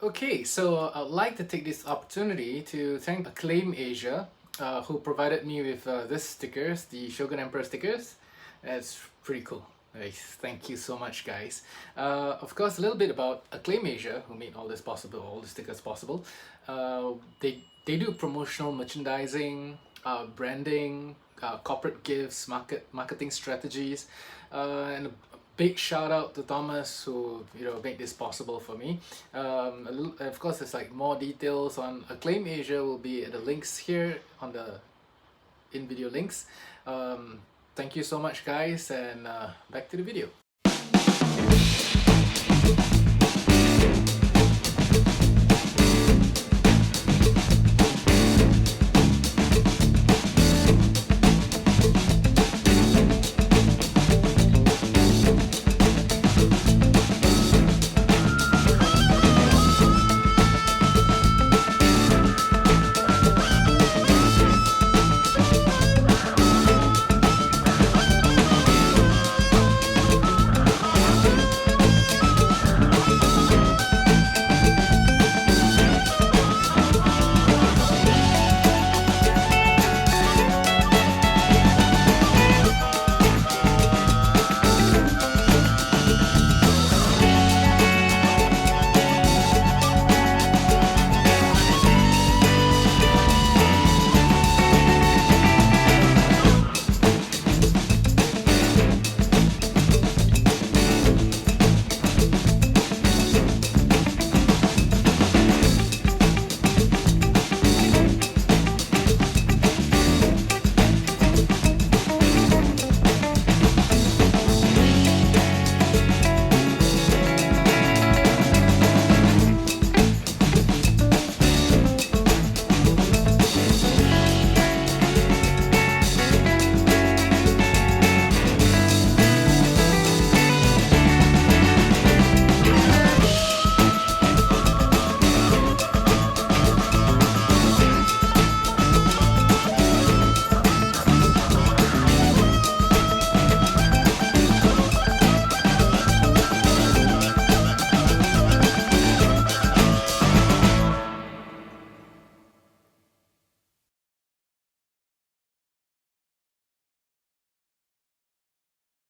Okay, so I'd like to take this opportunity to thank Acclaim Asia, who provided me with this stickers, the ShogunEmperor stickers. That's pretty cool. Nice. Thank you so much, guys. Of course, a little bit about Acclaim Asia, who made all this possible, all the stickers possible. They do promotional merchandising, branding, corporate gifts, marketing strategies, and big shout out to Thomas who made this possible for me. Of course, there's like more details on Acclaim Asia will be at the links here on the in video links. Thank you so much, guys, and back to the video.